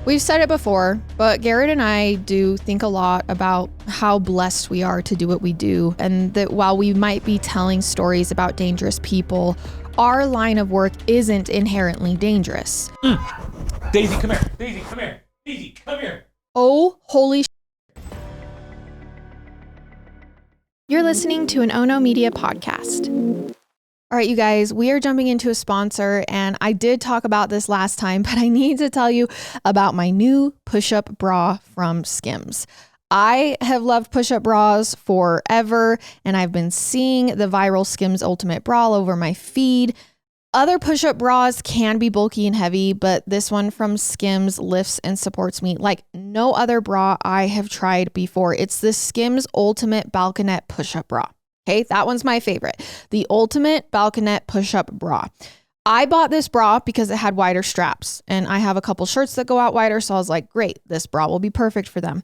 We've said it before, but Garrett and I do think a lot about how blessed we are to do what we do, and that while we might be telling stories about dangerous people, our line of work isn't inherently dangerous. Daisy, come here. Daisy, come here. Daisy, come here. Oh, holy You're listening to an Ono Media podcast. All right, you guys, we are jumping into a sponsor, and I did talk about this last time, but I need to tell you about my new push-up bra from Skims. I have loved push-up bras forever, and I've been seeing the viral Skims Ultimate Bra all over my feed. Other push-up bras can be bulky and heavy, but this one from Skims lifts and supports me like no other bra I have tried before. It's the Skims Ultimate Balconette Push-Up Bra. Okay, that one's my favorite. The Ultimate Balconette Push-Up Bra. I bought this bra because it had wider straps, and I have a couple shirts that go out wider, so I was like, great, this bra will be perfect for them.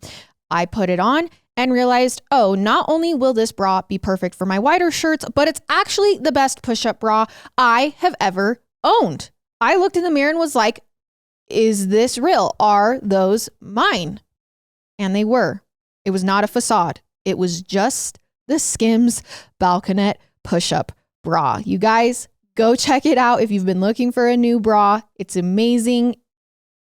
I put it on and realized, oh, not only will this bra be perfect for my wider shirts, but it's actually the best push-up bra I have ever owned. I looked in the mirror and was like, is this real? Are those mine? And they were. It was not a facade. It was just the Skims Balconette Push-Up Bra. You guys, go check it out if you've been looking for a new bra. It's amazing.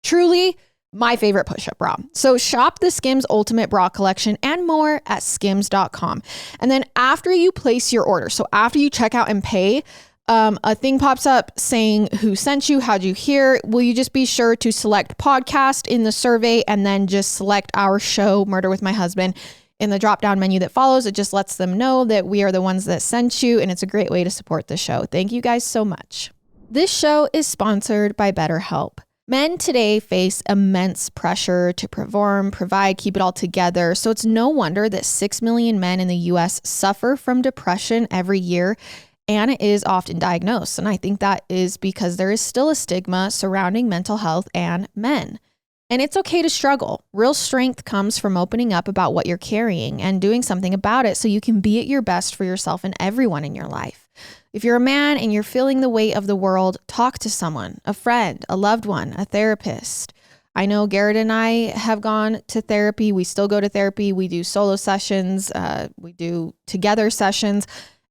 Truly my favorite push-up bra. So shop the Skims Ultimate Bra Collection and more at skims.com. And then after you place your order, so after you check out and pay, a thing pops up saying who sent you, how'd you hear? Will you just be sure to select podcast in the survey and then just select our show, Murder with My Husband. In the drop-down menu that follows, it just lets them know that we are the ones that sent you, and it's a great way to support the show. Thank you guys so much. This show is sponsored by BetterHelp. Men today face immense pressure to perform, provide, keep it all together. So it's no wonder that 6 million men in the US suffer from depression every year, and it is often diagnosed. And I think that is because there is still a stigma surrounding mental health and men. And it's okay to struggle. Real strength comes from opening up about what you're carrying and doing something about it so you can be at your best for yourself and everyone in your life. If you're a man and you're feeling the weight of the world, talk to someone, a friend, a loved one, a therapist. I know Garrett and I have gone to therapy. We still go to therapy. We do solo sessions. We do together sessions.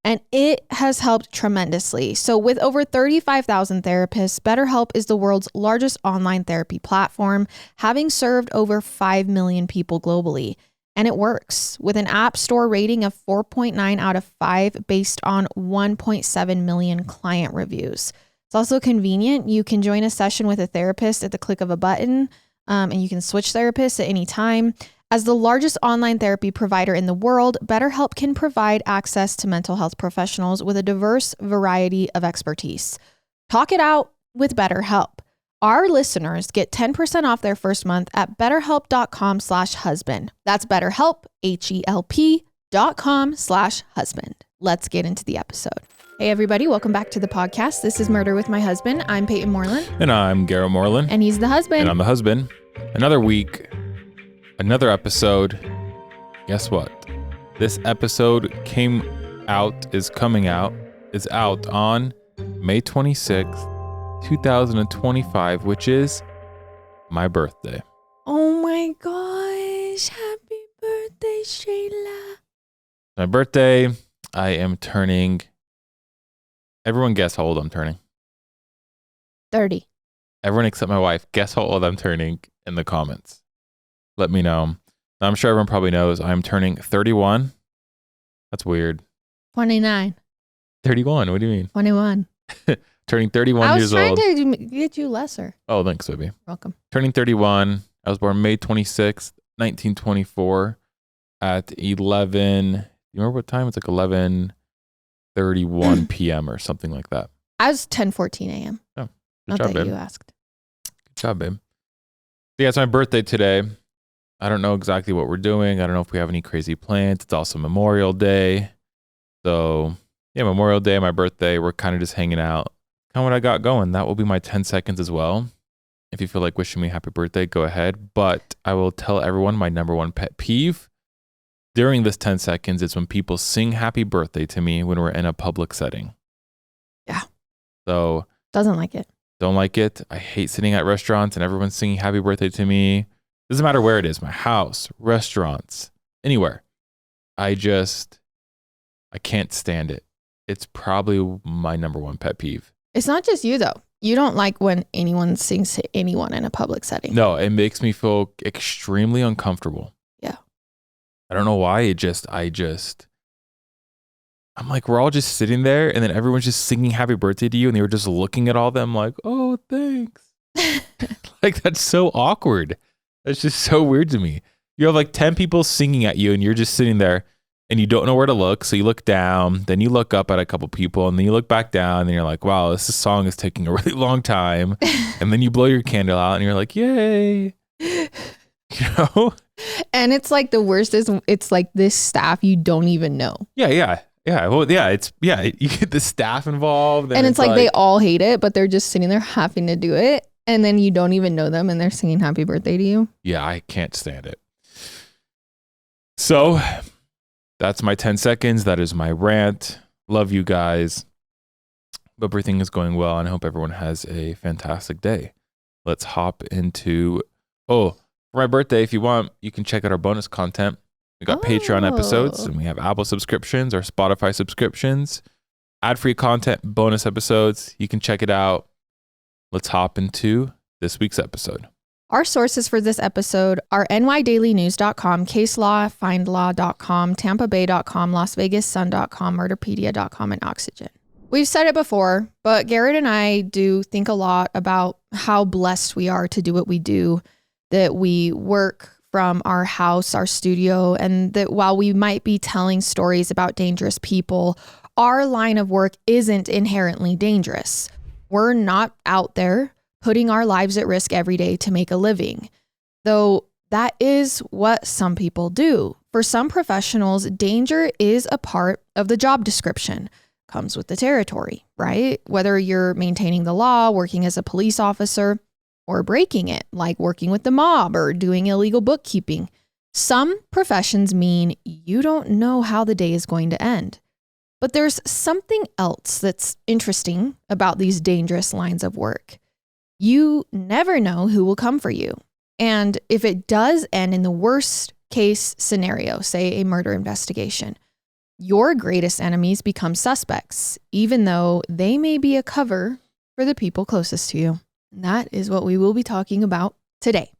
And it has helped tremendously. So with over 35,000 therapists, BetterHelp is the world's largest online therapy platform, having served over 5 million people globally. And it works with an app store rating of 4.9 out of 5 based on 1.7 million client reviews. It's also convenient. You can join a session with a therapist at the click of a button, and you can switch therapists at any time. As the largest online therapy provider in the world, BetterHelp can provide access to mental health professionals with a diverse variety of expertise. Talk it out with BetterHelp. Our listeners get 10% off their first month at betterhelp.com/husband. That's BetterHelp, HELP.com/husband. Let's get into the episode. Hey everybody, welcome back to the podcast. This is Murder with My Husband. I'm Payton Moreland. And I'm Garrett Moreland. And he's the husband. And I'm the husband. Another week, another episode. Guess what? This episode is out on May 26th, 2025, which is my birthday. Oh my gosh. Happy birthday, Shayla. My birthday, I am turning, everyone guess how old I'm turning. 30. Everyone except my wife, guess how old I'm turning in the comments. Let me know. I'm sure everyone probably knows I'm turning 31. That's weird. 29. 31, what do you mean? 21. Turning 31 years old. I was trying to get you lesser. Oh, thanks, baby. Welcome. Turning 31. I was born May 26th, 1924 at 11. You remember what time? It's like 11:31 p.m. or something like that. I was 10:14 a.m. Oh, good Not job, that babe. you asked. Good job, babe. So yeah, it's my birthday today. I don't know exactly what we're doing. I don't know if we have any crazy plans. It's also Memorial Day. So yeah, Memorial Day, my birthday, we're kind of just hanging out. Kind of what I got going. That will be my 10 seconds as well. If you feel like wishing me happy birthday, go ahead. But I will tell everyone my number one pet peeve during this 10 seconds is when people sing happy birthday to me when we're in a public setting. Yeah. So doesn't like it. Don't like it. I hate sitting at restaurants and everyone's singing happy birthday to me. Doesn't matter where it is, my house, restaurants, anywhere. I can't stand it. It's probably my number one pet peeve. It's not just you though. You don't like when anyone sings to anyone in a public setting. No, it makes me feel extremely uncomfortable. Yeah. I don't know why. I'm like, we're all just sitting there and then everyone's just singing happy birthday to you and they were just looking at all of them like, oh, thanks. Like, that's so awkward. That's just so weird to me. You have like 10 people singing at you and you're just sitting there and you don't know where to look. So you look down, then you look up at a couple people and then you look back down and you're like, wow, this song is taking a really long time. And then you blow your candle out and you're like, yay. You know? And it's like the worst is it's like this staff you don't even know. Yeah. Well, yeah, you get the staff involved. And it's like they all hate it, but they're just sitting there having to do it. And then you don't even know them and they're singing happy birthday to you. Yeah, I can't stand it. So that's my 10 seconds. That is my rant. Love you guys. Hope everything is going well and I hope everyone has a fantastic day. Let's hop into, for my birthday, if you want, you can check out our bonus content. We got Patreon episodes and we have Apple subscriptions or Spotify subscriptions, ad-free content, bonus episodes. You can check it out. Let's hop into this week's episode. Our sources for this episode are nydailynews.com, caselawfindlaw.com, tampabay.com, lasvegassun.com, murderpedia.com, and Oxygen. We've said it before, but Garrett and I do think a lot about how blessed we are to do what we do, that we work from our house, our studio, and that while we might be telling stories about dangerous people, our line of work isn't inherently dangerous. We're not out there putting our lives at risk every day to make a living, though that is what some people do. For some professionals, danger is a part of the job description. Comes with the territory, right? Whether you're maintaining the law, working as a police officer, or breaking it, like working with the mob or doing illegal bookkeeping. Some professions mean you don't know how the day is going to end. But there's something else that's interesting about these dangerous lines of work. You never know who will come for you. And if it does end in the worst case scenario, say a murder investigation, your greatest enemies become suspects, even though they may be a cover for the people closest to you. And that is what we will be talking about today.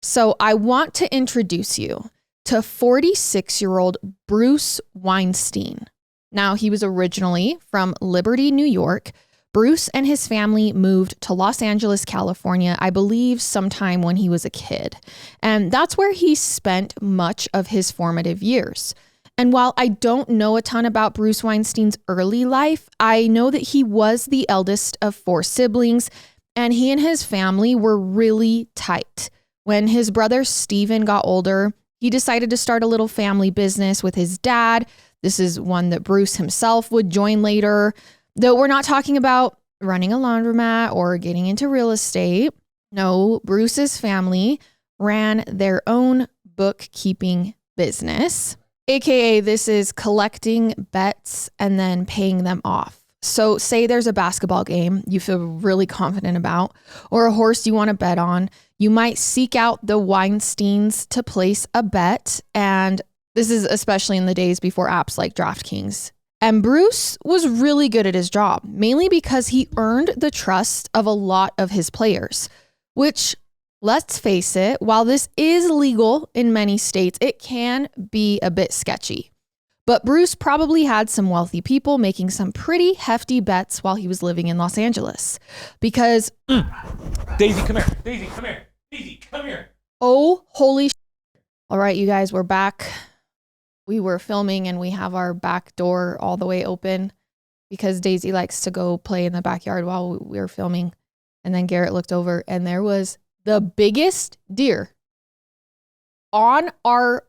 So I want to introduce you to 46-year-old Bruce Weinstein. Now, he was originally from Liberty, New York. Bruce and his family moved to Los Angeles, California, I believe sometime when he was a kid. And that's where he spent much of his formative years. And while I don't know a ton about Bruce Weinstein's early life, I know that he was the eldest of 4 siblings, and he and his family were really tight. When his brother Steven got older, he decided to start a little family business with his dad. This is one that Bruce himself would join later. Though we're not talking about running a laundromat or getting into real estate. No, Bruce's family ran their own bookkeeping business. AKA, this is collecting bets and then paying them off. So say there's a basketball game you feel really confident about, or a horse you want to bet on. You might seek out the Weinsteins to place a bet. And this is especially in the days before apps like DraftKings. And Bruce was really good at his job, mainly because he earned the trust of a lot of his players, which, let's face it, while this is legal in many states, it can be a bit sketchy. But Bruce probably had some wealthy people making some pretty hefty bets while he was living in Los Angeles. Because... Daisy, come here. Daisy, come here. Daisy, come here. Oh, holy shit. All right, you guys, we're back. We were filming and we have our back door all the way open because Daisy likes to go play in the backyard while we were filming. And then Garrett looked over and there was the biggest deer on our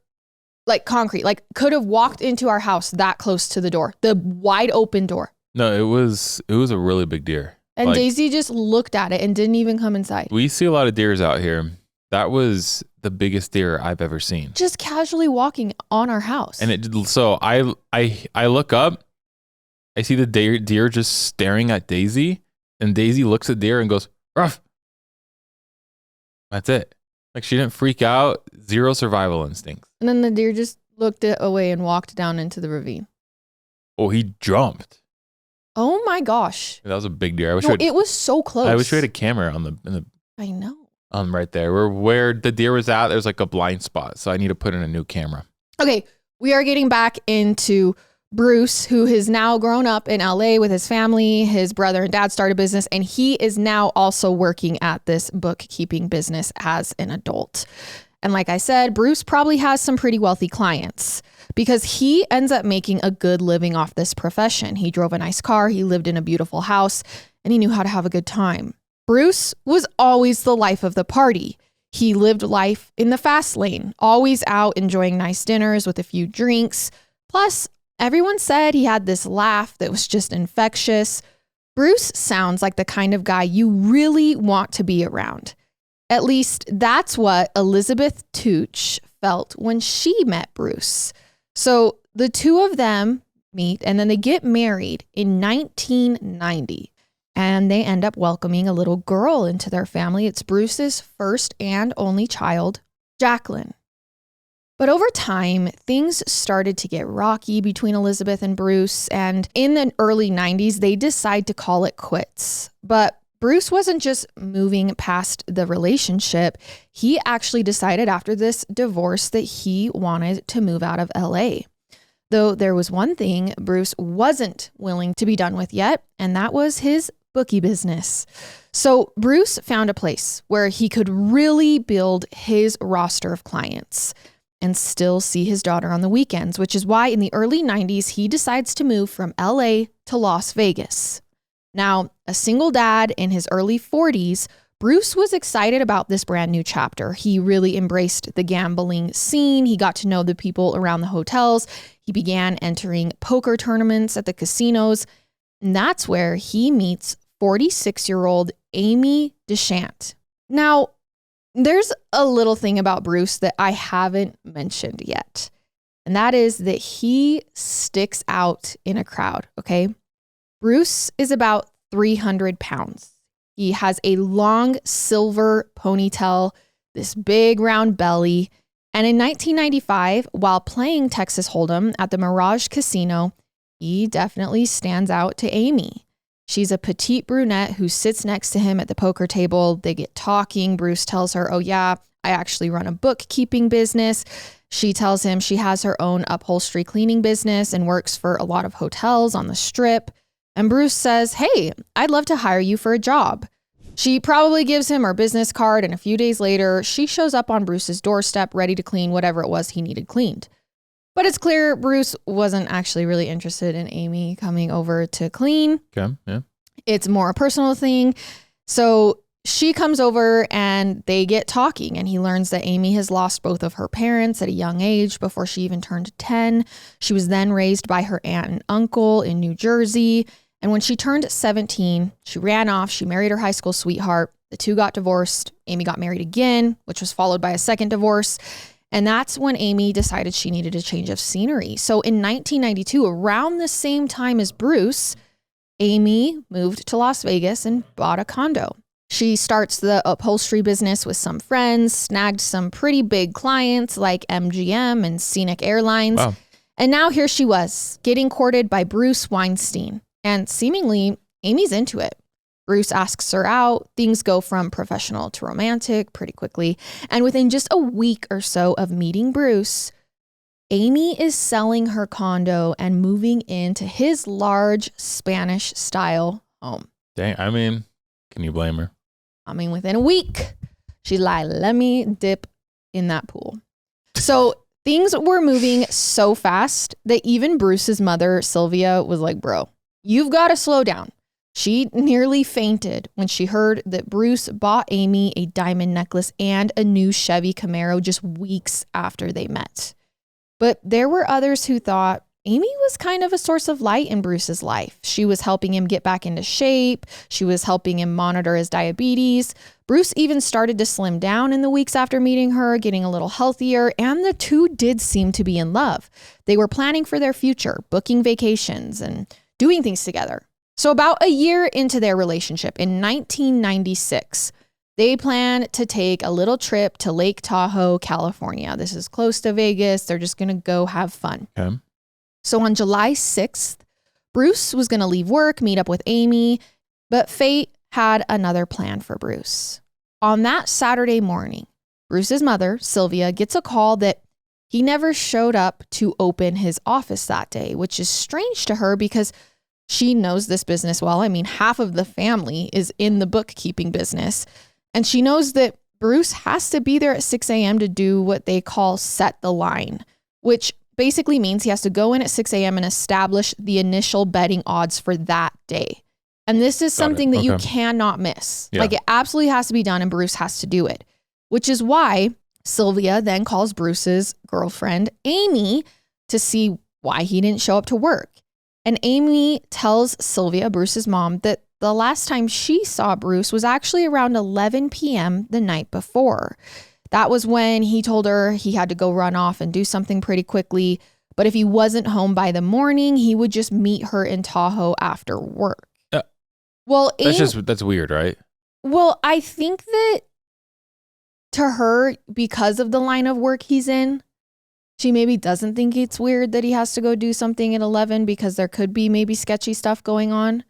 concrete, could have walked into our house that close to the door, the wide open door. No, it was a really big deer. And Daisy just looked at it and didn't even come inside. We see a lot of deers out here. That was the biggest deer I've ever seen. Just casually walking on our house. And so I look up, I see the deer just staring at Daisy, And Daisy looks at deer and goes, ruff. That's it. Like, she didn't freak out. Zero survival instincts. And then the deer just looked it away and walked down into the ravine. Oh, he jumped. Oh my gosh. That was a big deer. It was so close. I wish we had a camera on the I know. Right there. Where the deer was at, there's like a blind spot. So I need to put in a new camera. Okay, we are getting back into Bruce, who has now grown up in LA with his family. His brother and dad started a business, and he is now also working at this bookkeeping business as an adult. And like I said, Bruce probably has some pretty wealthy clients because he ends up making a good living off this profession. He drove a nice car, he lived in a beautiful house, and he knew how to have a good time. Bruce was always the life of the party. He lived life in the fast lane, always out enjoying nice dinners with a few drinks. Plus, everyone said he had this laugh that was just infectious. Bruce sounds like the kind of guy you really want to be around. At least that's what Elizabeth Tooch felt when she met Bruce. So the two of them meet and then they get married in 1990. And they end up welcoming a little girl into their family. It's Bruce's first and only child, Jacqueline. But over time, things started to get rocky between Elizabeth and Bruce. And in the early 90s, they decide to call it quits. But Bruce wasn't just moving past the relationship. He actually decided after this divorce that he wanted to move out of LA. Though there was one thing Bruce wasn't willing to be done with yet, and that was his bookie business. So Bruce found a place where he could really build his roster of clients and still see his daughter on the weekends, which is why in the early 90s, he decides to move from LA to Las Vegas. Now, a single dad in his early 40s, Bruce was excited about this brand new chapter. He really embraced the gambling scene. He got to know the people around the hotels. He began entering poker tournaments at the casinos. And that's where he meets 46-year-old Amy DeChant. Now, there's a little thing about Bruce that I haven't mentioned yet, and that is that he sticks out in a crowd, okay? Bruce is about 300 pounds. He has a long silver ponytail, this big round belly, and in 1995, while playing Texas Hold'em at the Mirage Casino, he definitely stands out to Amy. She's a petite brunette who sits next to him at the poker table. They get talking. Bruce tells her, oh yeah, I actually run a bookkeeping business. She tells him she has her own upholstery cleaning business and works for a lot of hotels on the Strip. And Bruce says, hey, I'd love to hire you for a job. She probably gives him her business card, and a few days later, she shows up on Bruce's doorstep ready to clean whatever it was he needed cleaned. But it's clear Bruce wasn't actually really interested in Amy coming over to clean. Okay, yeah. It's more a personal thing. So she comes over and they get talking, and he learns that Amy has lost both of her parents at a young age before she even turned 10. She was then raised by her aunt and uncle in New Jersey. And when she turned 17, she ran off. She married her high school sweetheart. The two got divorced. Amy got married again, which was followed by a second divorce. And that's when Amy decided she needed a change of scenery. So in 1992, around the same time as Bruce, Amy moved to Las Vegas and bought a condo. She starts the upholstery business with some friends, snagged some pretty big clients like MGM and Scenic Airlines. Wow. And now here she was, getting courted by Bruce Weinstein. And seemingly, Amy's into it. Bruce asks her out. Things go from professional to romantic pretty quickly. And within just a week or so of meeting Bruce, Amy is selling her condo and moving into his large Spanish-style home. Dang, I mean, can you blame her? I mean, within a week, she's like, let me dip in that pool. So things were moving so fast that even Bruce's mother, Sylvia, was like, bro, you've got to slow down. She nearly fainted when she heard that Bruce bought Amy a diamond necklace and a new Chevy Camaro just weeks after they met. But there were others who thought Amy was kind of a source of light in Bruce's life. She was helping him get back into shape. She was helping him monitor his diabetes. Bruce even started to slim down in the weeks after meeting her, getting a little healthier, and the two did seem to be in love. They were planning for their future, booking vacations and doing things together. So about a year into their relationship, in 1996, they plan to take a little trip to Lake Tahoe, California. This is close to Vegas. They're just going to go have fun. Okay. So on July 6th, Bruce was going to leave work, meet up with Amy, but fate had another plan for Bruce. On that Saturday morning, Bruce's mother, Sylvia, gets a call that he never showed up to open his office that day, which is strange to her because she knows this business well. I mean, half of the family is in the bookkeeping business. And she knows that Bruce has to be there at 6 a.m. to do what they call set the line, which basically means he has to go in at 6 a.m. and establish the initial betting odds for that day. And this is something that you cannot miss. Yeah. Like it absolutely has to be done and Bruce has to do it, which is why Sylvia then calls Bruce's girlfriend, Amy, to see why he didn't show up to work. And Amy tells Sylvia, Bruce's mom, that the last time she saw Bruce was actually around 11 p.m. the night before. That was when he told her he had to go run off and do something pretty quickly. But if he wasn't home by the morning, he would just meet her in Tahoe after work. Well, that's weird, right? Well, I think that to her, because of the line of work he's in, she maybe doesn't think it's weird that he has to go do something at 11 because there could be maybe sketchy stuff going on.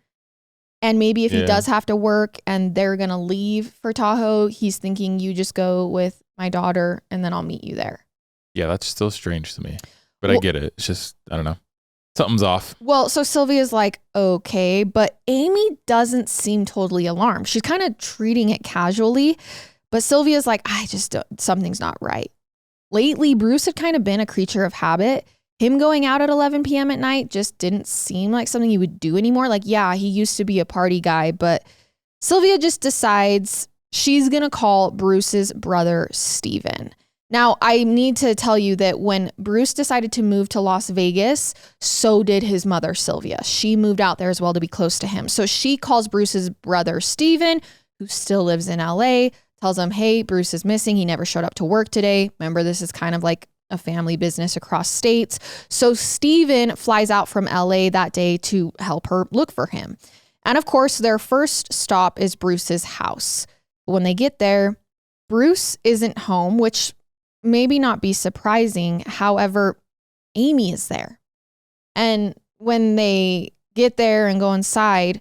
And maybe if he does have to work and they're going to leave for Tahoe, he's thinking you just go with my daughter and then I'll meet you there. Yeah, that's still strange to me. But I get it. It's just, I don't know. Something's off. Well, so Sylvia's like, okay, but Amy doesn't seem totally alarmed. She's kind of treating it casually, but Sylvia's like, something's not right. Lately, Bruce had kind of been a creature of habit. Him going out at 11 p.m. at night just didn't seem like something he would do anymore. Like, yeah, he used to be a party guy, but Sylvia just decides she's going to call Bruce's brother, Steven. Now, I need to tell you that when Bruce decided to move to Las Vegas, so did his mother, Sylvia. She moved out there as well to be close to him. So she calls Bruce's brother, Steven, who still lives in LA, tells him, hey, Bruce is missing. He never showed up to work today. Remember, this is kind of like a family business across states. So Steven flies out from LA that day to help her look for him. And of course, their first stop is Bruce's house. When they get there, Bruce isn't home, which maybe not be surprising. However, Amy is there. And when they get there and go inside,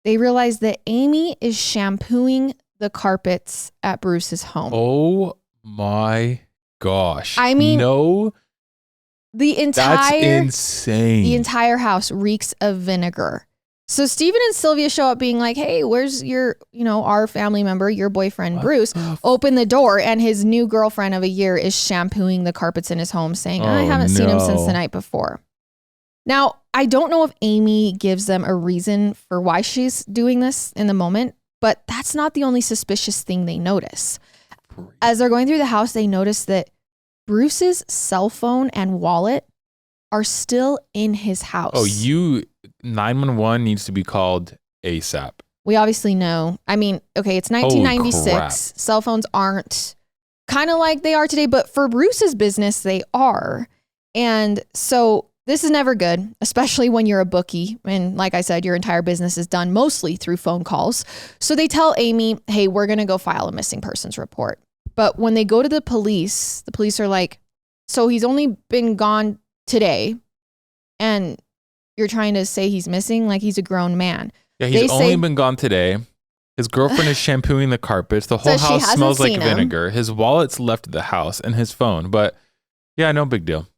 they realize that Amy is shampooing the carpets at Bruce's home. Oh my gosh. I mean, no, that's insane. The entire house reeks of vinegar. So Steven and Sylvia show up being like, hey, where's your, our family member, your boyfriend, Bruce? Open the door. And his new girlfriend of a year is shampooing the carpets in his home saying, I haven't seen him since the night before. Now, I don't know if Amy gives them a reason for why she's doing this in the moment, but that's not the only suspicious thing they notice. As they're going through the house, they notice that Bruce's cell phone and wallet are still in his house. 911 needs to be called ASAP. We obviously know. I mean, okay, it's 1996. Cell phones aren't kind of like they are today, but for Bruce's business, they are. And so this is never good, especially when you're a bookie. And like I said, your entire business is done mostly through phone calls. So they tell Amy, hey, we're going to go file a missing persons report. But when they go to the police are like, so he's only been gone today and you're trying to say he's missing? Like he's a grown man. Yeah, he's only been gone today. His girlfriend is shampooing the carpets. The whole house smells like vinegar. His wallet's left at the house and his phone. But yeah, no big deal.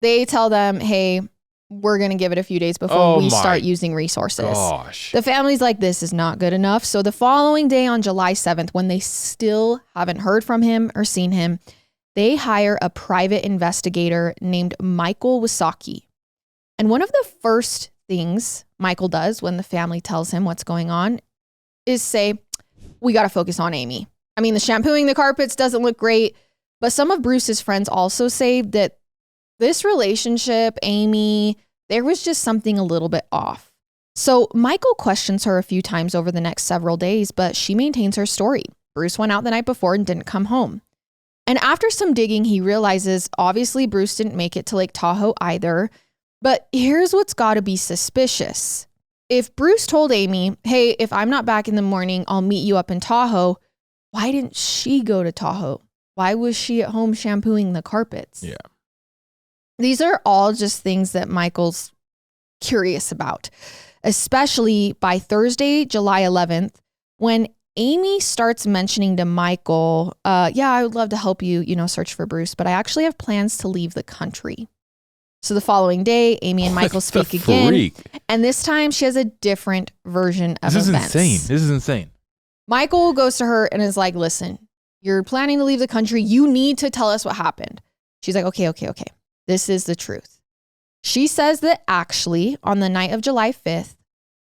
They tell them, hey, we're going to give it a few days before we start using resources. Gosh. The family's like, this is not good enough. So the following day on July 7th, when they still haven't heard from him or seen him, they hire a private investigator named Michael Wysocki. And one of the first things Michael does when the family tells him what's going on is say, we got to focus on Amy. I mean, the shampooing the carpets doesn't look great, but some of Bruce's friends also say that this relationship, Amy, there was just something a little bit off. So Michael questions her a few times over the next several days, but she maintains her story. Bruce went out the night before and didn't come home. And after some digging, he realizes obviously Bruce didn't make it to Lake Tahoe either. But here's what's got to be suspicious. if Bruce told Amy, hey, if I'm not back in the morning, I'll meet you up in Tahoe, why didn't she go to Tahoe? Why was she at home shampooing the carpets? Yeah. These are all just things that Michael's curious about, especially by Thursday, July 11th, when Amy starts mentioning to Michael, yeah, I would love to help you, search for Bruce, but I actually have plans to leave the country. So the following day, Amy and Michael speak again. And this time she has a different version of events. This is insane. Michael goes to her and is like, listen, you're planning to leave the country. You need to tell us what happened. She's like, okay. This is the truth. She says that actually on the night of July 5th,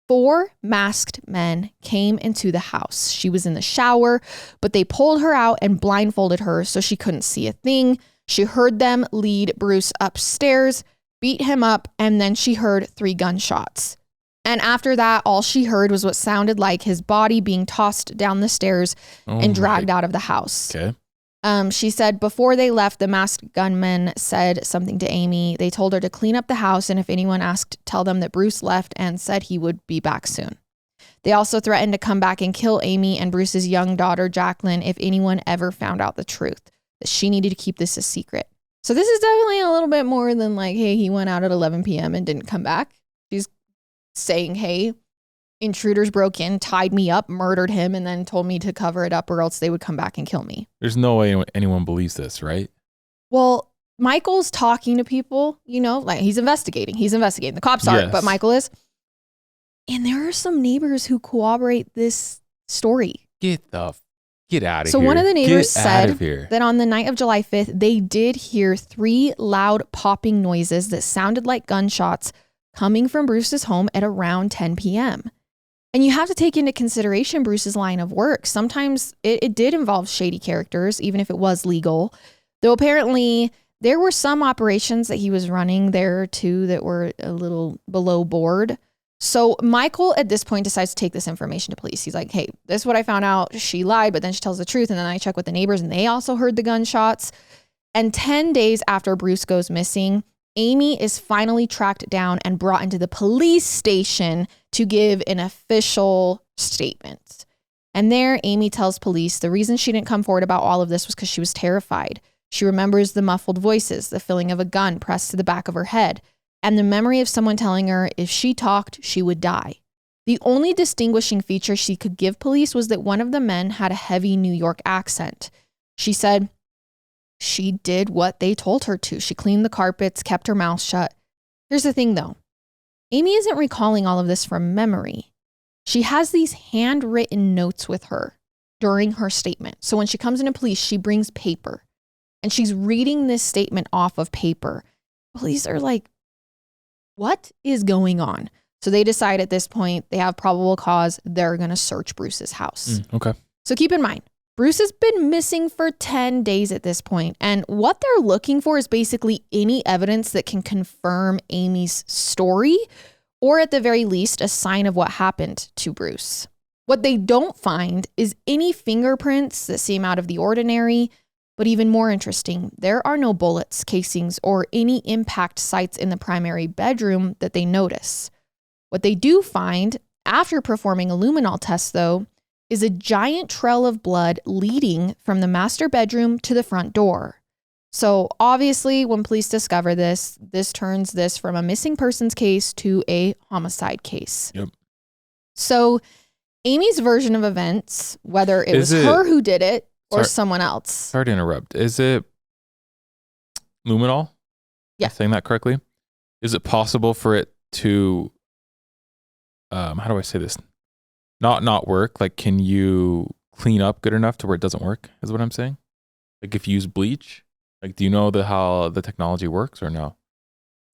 4 masked men came into the house. She was in the shower, but they pulled her out and blindfolded her so she couldn't see a thing. She heard them lead Bruce upstairs, beat him up, and then she heard 3 gunshots. And after that, all she heard was what sounded like his body being tossed down the stairs and dragged out of the house. Okay. She said before they left, the masked gunmen said something to Amy. They told her to clean up the house, and if anyone asked, tell them that Bruce left and said he would be back soon. They also threatened to come back and kill Amy and Bruce's young daughter, Jacqueline, if anyone ever found out the truth, that she needed to keep this a secret. So this is definitely a little bit more than like, hey, he went out at 11 p.m. and didn't come back. She's saying, hey, intruders broke in, tied me up, murdered him, and then told me to cover it up or else they would come back and kill me. There's no way anyone believes this, right? Well, Michael's talking to people, like he's investigating. The cops aren't, but Michael is. And there are some neighbors who corroborate this story. Get out of here. So one of the neighbors said that on the night of July 5th, they did hear 3 loud popping noises that sounded like gunshots coming from Bruce's home at around 10 p.m. And you have to take into consideration Bruce's line of work. Sometimes it did involve shady characters, even if it was legal. Though apparently there were some operations that he was running there too that were a little below board. So Michael at this point decides to take this information to police. He's like, hey, this is what I found out. She lied, but then she tells the truth. And then I check with the neighbors and they also heard the gunshots. And 10 days after Bruce goes missing, Amy is finally tracked down and brought into the police station to give an official statement. And there, Amy tells police the reason she didn't come forward about all of this was because she was terrified. She remembers the muffled voices, the feeling of a gun pressed to the back of her head, and the memory of someone telling her if she talked, she would die. The only distinguishing feature she could give police was that one of the men had a heavy New York accent. She said she did what they told her to. She cleaned the carpets, kept her mouth shut. Here's the thing though. Amy isn't recalling all of this from memory. She has these handwritten notes with her during her statement. So when she comes into police, she brings paper and she's reading this statement off of paper. Police are like, what is going on? So they decide at this point, they have probable cause. They're going to search Bruce's house. Okay. So keep in mind, Bruce has been missing for 10 days at this point, and what they're looking for is basically any evidence that can confirm Amy's story, or at the very least, a sign of what happened to Bruce. What they don't find is any fingerprints that seem out of the ordinary, but even more interesting, there are no bullets, casings, or any impact sites in the primary bedroom that they notice. What they do find, after performing a luminol test though, is a giant trail of blood leading from the master bedroom to the front door. So obviously when police discover this turns this from a missing persons case to a homicide case. Yep. So Amy's version of events, whether it was her who did it or someone else. Sorry to interrupt. Is it luminol? Yeah. Am I saying that correctly? Is it possible for it to, how do I say this? Not work? Like, can you clean up good enough to where it doesn't work? Is what I'm saying. Like, if you use bleach, like, do you know how the technology works or no?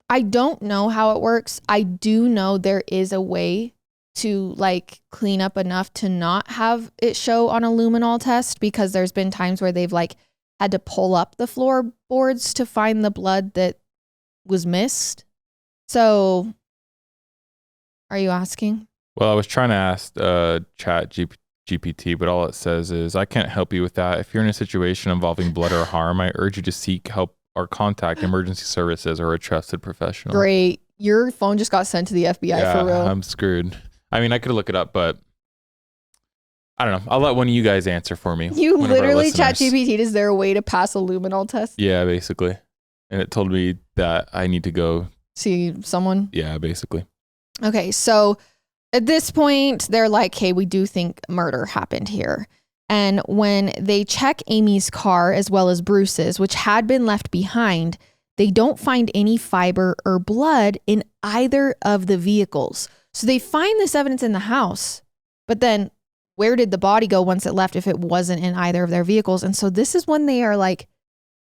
I don't know how it works. I do know there is a way to like clean up enough to not have it show on a luminol test, because there's been times where they've like had to pull up the floorboards to find the blood that was missed. So are you asking? Well, I was trying to ask Chat GPT, but all it says is, I can't help you with that. If you're in a situation involving blood or harm, I urge you to seek help or contact emergency services or a trusted professional. Great. your phone just got sent to the FBI for real. I'm screwed. I mean, I could look it up, but I don't know. I'll let one of you guys answer for me. You literally ChatGPT, is there a way to pass a luminol test? Yeah, basically. And it told me that I need to go see someone. Yeah, basically. Okay, so at this point, they're like, hey, we do think murder happened here. And when they check Amy's car as well as Bruce's, which had been left behind, they don't find any fiber or blood in either of the vehicles. So they find this evidence in the house, but then where did the body go once it left if it wasn't in either of their vehicles? And so this is when they are like,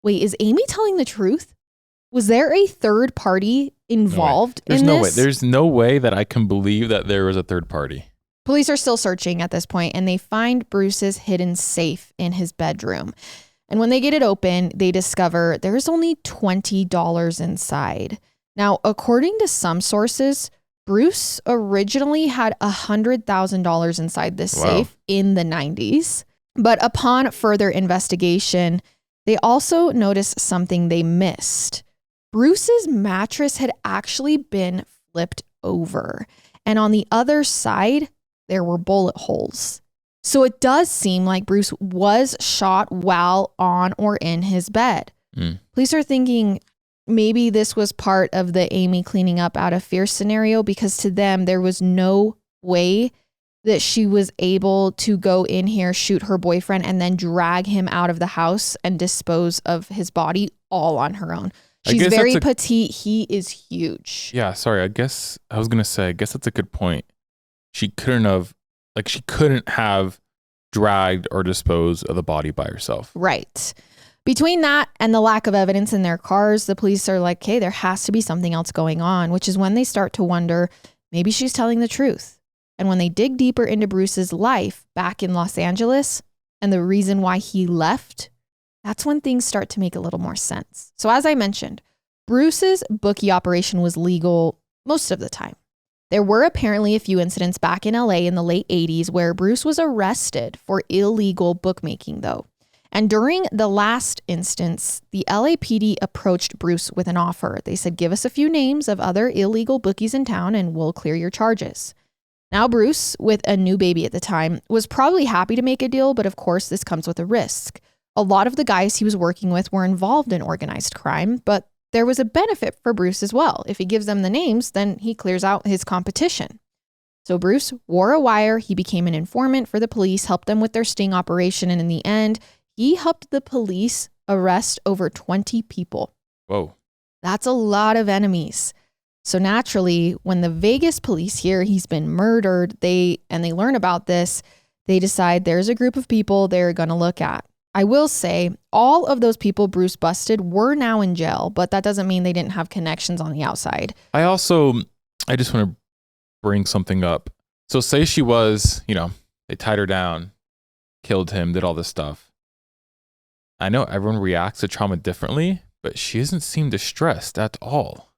wait, is Amy telling the truth? Was there a third party involved in this? There's no way that I can believe that there was a third party. Police are still searching at this point, and they find Bruce's hidden safe in his bedroom. And when they get it open, they discover there's only $20 inside. Now, according to some sources, Bruce originally had $100,000 inside this safe in the 90s. But upon further investigation, they also noticed something they missed. Bruce's mattress had actually been flipped over. And on the other side, there were bullet holes. So it does seem like Bruce was shot while on or in his bed. Police are thinking maybe this was part of the Amy cleaning up out of fear scenario, because to them, there was no way that she was able to go in here, shoot her boyfriend, and then drag him out of the house and dispose of his body all on her own. She's very petite. He is huge. Yeah, sorry. I guess that's a good point. She couldn't have dragged or disposed of the body by herself. Right. Between that and the lack of evidence in their cars, the police are like, hey, there has to be something else going on, which is when they start to wonder, maybe she's telling the truth. And when they dig deeper into Bruce's life back in Los Angeles and the reason why he left, that's when things start to make a little more sense. So as I mentioned, Bruce's bookie operation was legal most of the time. There were apparently a few incidents back in LA in the late 80s where Bruce was arrested for illegal bookmaking though. And during the last instance, the LAPD approached Bruce with an offer. They said, give us a few names of other illegal bookies in town and we'll clear your charges. Now, Bruce, with a new baby at the time, was probably happy to make a deal, but of course, this comes with a risk. A lot of the guys he was working with were involved in organized crime, but there was a benefit for Bruce as well. If he gives them the names, then he clears out his competition. So Bruce wore a wire. He became an informant for the police, helped them with their sting operation, and in the end, he helped the police arrest over 20 people. Whoa. That's a lot of enemies. So naturally, when the Vegas police hear he's been murdered, they learn about this, they decide there's a group of people they're going to look at. I will say all of those people Bruce busted were now in jail, but that doesn't mean they didn't have connections on the outside. I just want to bring something up. So say she was, they tied her down, killed him, did all this stuff. I know everyone reacts to trauma differently, but she doesn't seem distressed at all.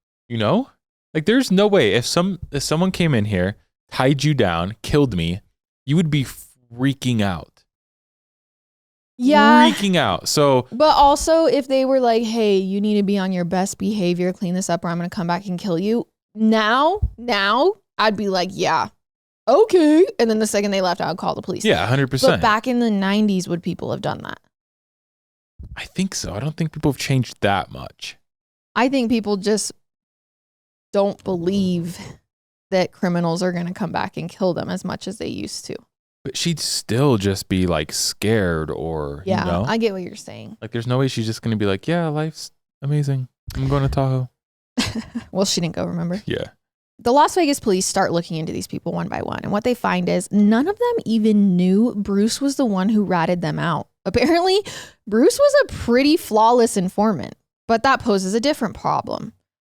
Like there's no way if someone came in here, tied you down, killed me, you would be freaking out. Yeah. Freaking out. So, but also if they were like, hey, you need to be on your best behavior, clean this up or I'm going to come back and kill you. Now I'd be like, yeah, okay. And then the second they left, I would call the police. Yeah, 100%. But back in the 90s, would people have done that? I think so. I don't think people have changed that much. I think people just don't believe that criminals are going to come back and kill them as much as they used to. But she'd still just be like scared or, yeah, I get what you're saying. Like there's no way she's just going to be like, yeah, life's amazing. I'm going to Tahoe. Well, she didn't go, remember? Yeah. The Las Vegas police start looking into these people one by one. And what they find is none of them even knew Bruce was the one who ratted them out. Apparently, Bruce was a pretty flawless informant, but that poses a different problem.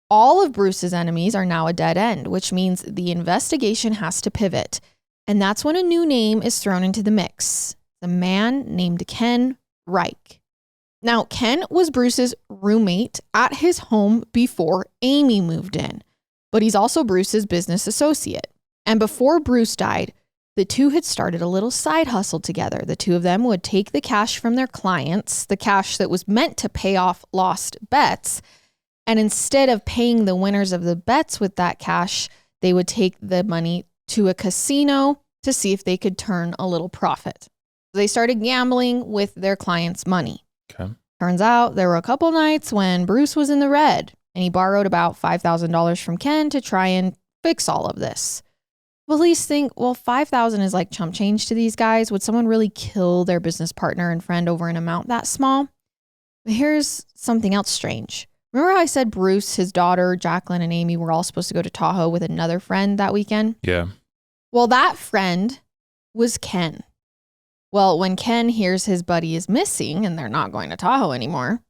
All of Bruce's enemies are now a dead end, which means the investigation has to pivot. And that's when a new name is thrown into the mix. A man named Ken Reich. Now, Ken was Bruce's roommate at his home before Amy moved in, but he's also Bruce's business associate. And before Bruce died, the two had started a little side hustle together. The two of them would take the cash from their clients, the cash that was meant to pay off lost bets, And instead of paying the winners of the bets with that cash, they would take the money to a casino to see if they could turn a little profit. So they started gambling with their clients' money. Okay. Turns out there were a couple nights when Bruce was in the red and he borrowed about $5,000 from Ken to try and fix all of this. Police think, well, $5,000 is like chump change to these guys. Would someone really kill their business partner and friend over an amount that small? But here's something else strange. Remember how I said Bruce, his daughter, Jacqueline, and Amy were all supposed to go to Tahoe with another friend that weekend? Yeah. Well, that friend was Ken. Well, when Ken hears his buddy is missing and they're not going to Tahoe anymore,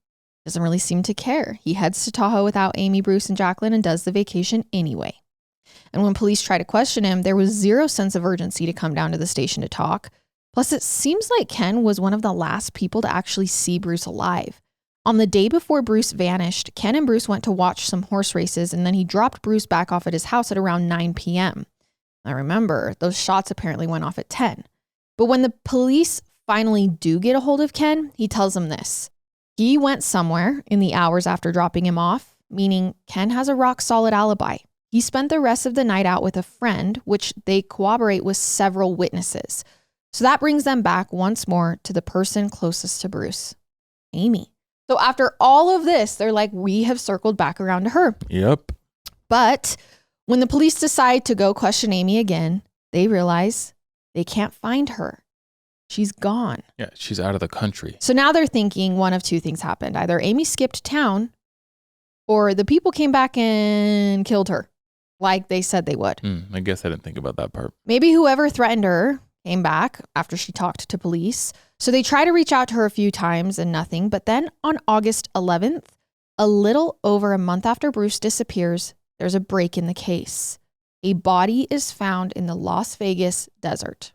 doesn't really seem to care. He heads to Tahoe without Amy, Bruce, and Jacqueline and does the vacation anyway. And when police try to question him, there was zero sense of urgency to come down to the station to talk. Plus, it seems like Ken was one of the last people to actually see Bruce alive. On the day before Bruce vanished, Ken and Bruce went to watch some horse races, and then he dropped Bruce back off at his house at around 9 p.m. I remember those shots apparently went off at 10. But when the police finally do get a hold of Ken, he tells them this. He went somewhere in the hours after dropping him off, meaning Ken has a rock solid alibi. He spent the rest of the night out with a friend, which they corroborate with several witnesses. So that brings them back once more to the person closest to Bruce, Amy. So after all of this, they're like, we have circled back around to her. Yep. But when the police decide to go question Amy again, they realize they can't find her. She's gone. Yeah, she's out of the country. So now they're thinking one of two things happened. Either Amy skipped town or the people came back and killed her like they said they would. I guess I didn't think about that part. Maybe whoever threatened her came back after she talked to police. So they try to reach out to her a few times and nothing. But then on August 11th, a little over a month after Bruce disappears, there's a break in the case. A body is found in the Las Vegas desert.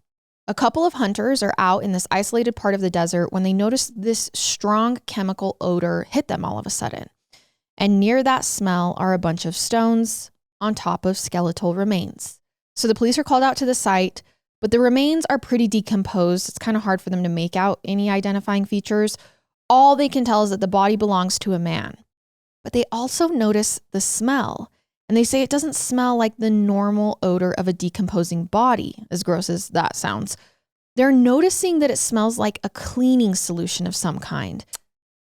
A couple of hunters are out in this isolated part of the desert when they notice this strong chemical odor hit them all of a sudden. And near that smell are a bunch of stones on top of skeletal remains. So the police are called out to the site, but the remains are pretty decomposed. It's kind of hard for them to make out any identifying features. All they can tell is that the body belongs to a man. But they also notice the smell. And they say it doesn't smell like the normal odor of a decomposing body, as gross as that sounds. They're noticing that it smells like a cleaning solution of some kind.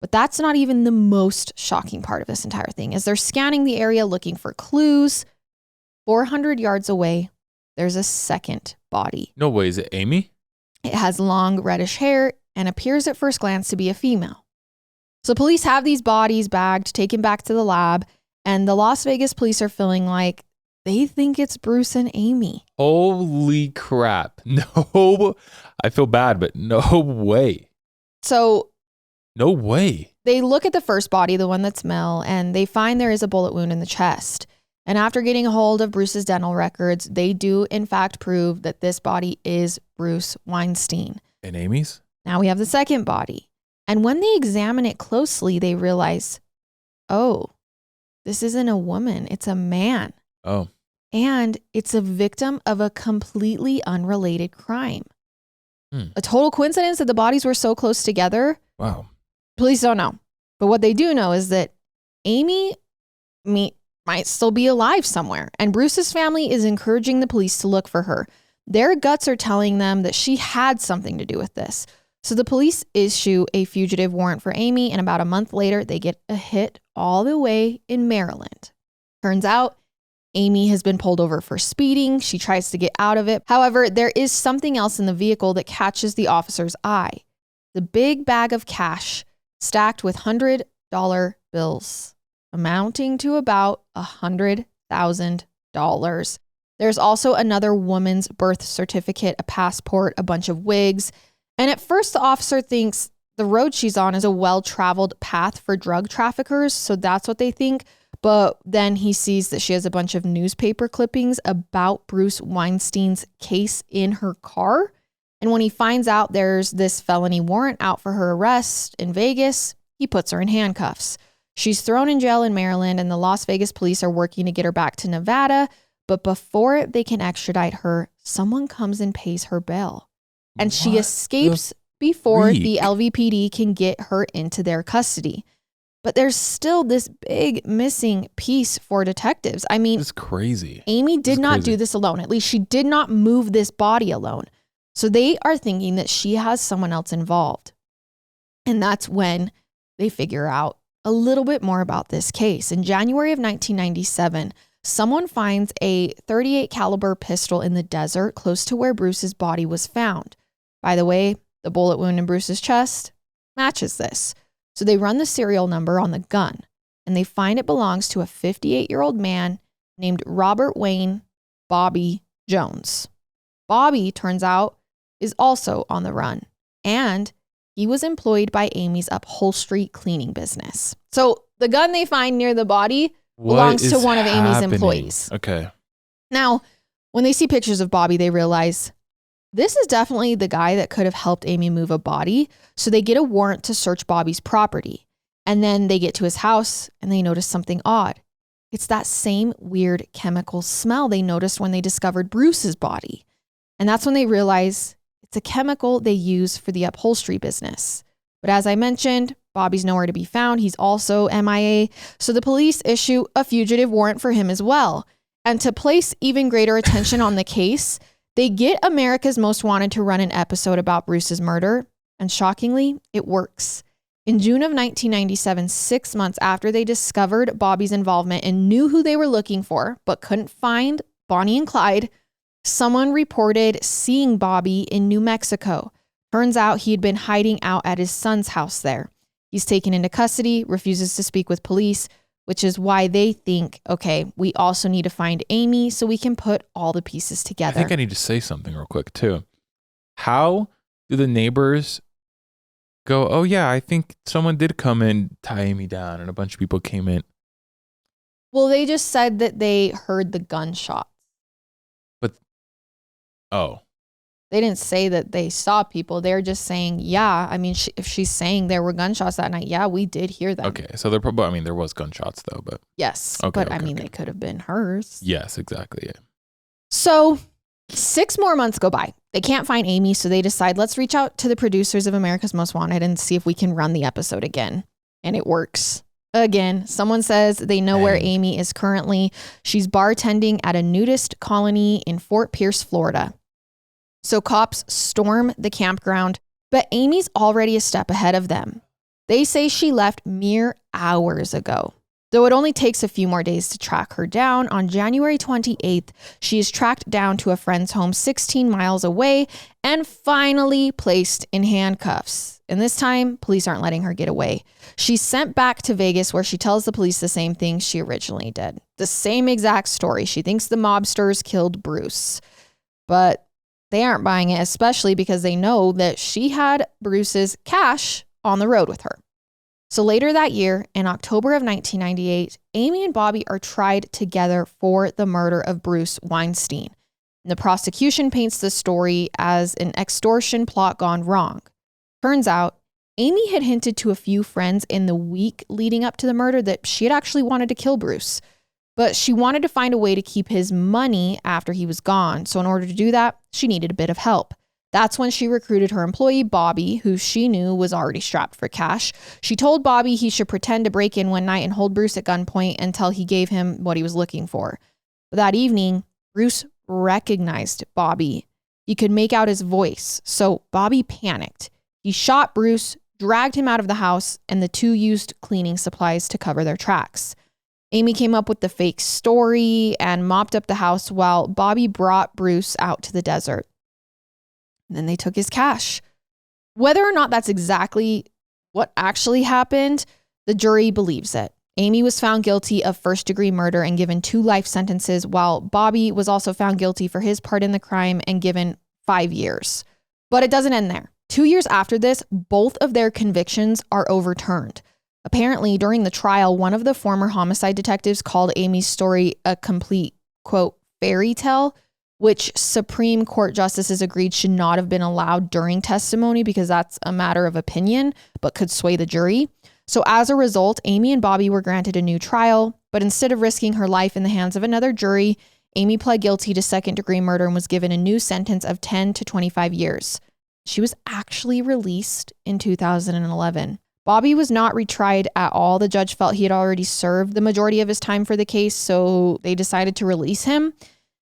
But that's not even the most shocking part of this entire thing. As they're scanning the area looking for clues, 400 yards away, there's a second body. No way. Is it Amy? It has long reddish hair and appears at first glance to be a female. So police have these bodies bagged, taken back to the lab, and the Las Vegas police are feeling like they think it's Bruce and Amy. Holy crap. No, I feel bad, but no way. So no way. They look at the first body, the one that's male, and they find there is a bullet wound in the chest. And after getting a hold of Bruce's dental records, they do in fact prove that this body is Bruce Weinstein. And Amy's? Now we have the second body. And when they examine it closely, they realize, oh, this isn't a woman, it's a man. Oh. And it's a victim of a completely unrelated crime. A total coincidence that the bodies were so close together. Wow. Police don't know. But what they do know is that Amy might still be alive somewhere. And Bruce's family is encouraging the police to look for her. Their guts are telling them that she had something to do with this. So the police issue a fugitive warrant for Amy, and about a month later, they get a hit all the way in Maryland. Turns out, Amy has been pulled over for speeding. She tries to get out of it. However, there is something else in the vehicle that catches the officer's eye. The big bag of cash stacked with $100 bills, amounting to about $100,000. There's also another woman's birth certificate, a passport, a bunch of wigs. And at first, the officer thinks the road she's on is a well-traveled path for drug traffickers. So that's what they think. But then he sees that she has a bunch of newspaper clippings about Bruce Weinstein's case in her car. And when he finds out there's this felony warrant out for her arrest in Vegas, he puts her in handcuffs. She's thrown in jail in Maryland, and the Las Vegas police are working to get her back to Nevada. But before they can extradite her, someone comes and pays her bail. And she escapes before the LVPD can get her into their custody. But there's still this big missing piece for detectives. I mean, it's crazy. Amy did not do this alone. At least she did not move this body alone. So they are thinking that she has someone else involved. And that's when they figure out a little bit more about this case. In January of 1997, someone finds a .38 caliber pistol in the desert close to where Bruce's body was found. By the way, the bullet wound in Bruce's chest matches this. So they run the serial number on the gun, and they find it belongs to a 58-year-old man named Robert Wayne Bobby Jones. Bobby, turns out, is also on the run, and he was employed by Amy's upholstery cleaning business. So the gun they find near the body belongs to one of Amy's employees. Okay. Now, when they see pictures of Bobby, they realize this is definitely the guy that could have helped Amy move a body. So they get a warrant to search Bobby's property. And then they get to his house and they notice something odd. It's that same weird chemical smell they noticed when they discovered Bruce's body. And that's when they realize it's a chemical they use for the upholstery business. But as I mentioned, Bobby's nowhere to be found. He's also MIA. So the police issue a fugitive warrant for him as well. And to place even greater attention on the case, they get America's Most Wanted to run an episode about Bruce's murder, and shockingly, it works. In June of 1997, 6 months after they discovered Bobby's involvement and knew who they were looking for, but couldn't find Bonnie and Clyde, someone reported seeing Bobby in New Mexico. Turns out he had been hiding out at his son's house there. He's taken into custody, refuses to speak with police, which is why they think, okay, we also need to find Amy so we can put all the pieces together. I think I need to say something real quick too. How do the neighbors go, oh yeah, I think someone did come and tie Amy down and a bunch of people came in? Well, they just said that they heard the gunshots. But, oh. They didn't say that they saw people. They're just saying, yeah. I mean, if she's saying there were gunshots that night, yeah, we did hear them. Okay, so they're probably, I mean, there was gunshots though, but. Yes, okay, but I mean, they could have been hers. Yes, exactly. Yeah. So 6 more months go by. They can't find Amy, so they decide, let's reach out to the producers of America's Most Wanted and see if we can run the episode again. And it works. Again, someone says they know where Amy is currently. She's bartending at a nudist colony in Fort Pierce, Florida. So cops storm the campground, but Amy's already a step ahead of them. They say she left mere hours ago. Though it only takes a few more days to track her down, on January 28th, she is tracked down to a friend's home 16 miles away and finally placed in handcuffs. And this time, police aren't letting her get away. She's sent back to Vegas where she tells the police the same thing she originally did. The same exact story. She thinks the mobsters killed Bruce. But they aren't buying it, especially because they know that she had Bruce's cash on the road with her. So later that year, in October of 1998, Amy and Bobby are tried together for the murder of Bruce Weinstein. And the prosecution paints the story as an extortion plot gone wrong. Turns out, Amy had hinted to a few friends in the week leading up to the murder that she had actually wanted to kill Bruce. But she wanted to find a way to keep his money after he was gone. So in order to do that, she needed a bit of help. That's when she recruited her employee, Bobby, who she knew was already strapped for cash. She told Bobby he should pretend to break in one night and hold Bruce at gunpoint until he gave him what he was looking for. But that evening, Bruce recognized Bobby. He could make out his voice. So Bobby panicked. He shot Bruce, dragged him out of the house, and the two used cleaning supplies to cover their tracks. Amy came up with the fake story and mopped up the house while Bobby brought Bruce out to the desert. And then they took his cash. Whether or not that's exactly what actually happened, the jury believes it. Amy was found guilty of first-degree murder and given 2 life sentences, while Bobby was also found guilty for his part in the crime and given 5 years. But it doesn't end there. 2 years after this, both of their convictions are overturned. Apparently, during the trial, one of the former homicide detectives called Amy's story a complete, quote, fairy tale, which Supreme Court justices agreed should not have been allowed during testimony because that's a matter of opinion, but could sway the jury. So as a result, Amy and Bobby were granted a new trial, but instead of risking her life in the hands of another jury, Amy pled guilty to second-degree murder and was given a new sentence of 10 to 25 years. She was actually released in 2011. Bobby was not retried at all. The judge felt he had already served the majority of his time for the case, so they decided to release him.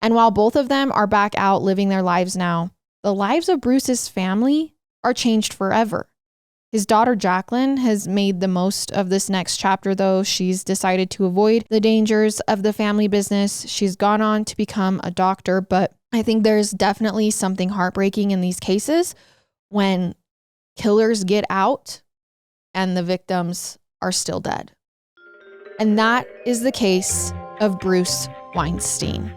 And while both of them are back out living their lives now, the lives of Bruce's family are changed forever. His daughter Jacqueline has made the most of this next chapter, though. She's decided to avoid the dangers of the family business. She's gone on to become a doctor, but I think there's definitely something heartbreaking in these cases when killers get out and the victims are still dead. And that is the case of Bruce Weinstein.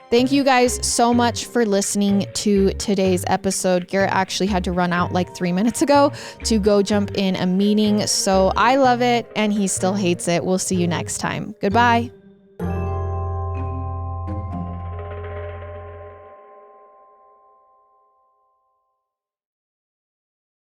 Thank you guys so much for listening to today's episode. Garrett actually had to run out like 3 minutes ago to go jump in a meeting. So I love it and he still hates it. We'll see you next time. Goodbye.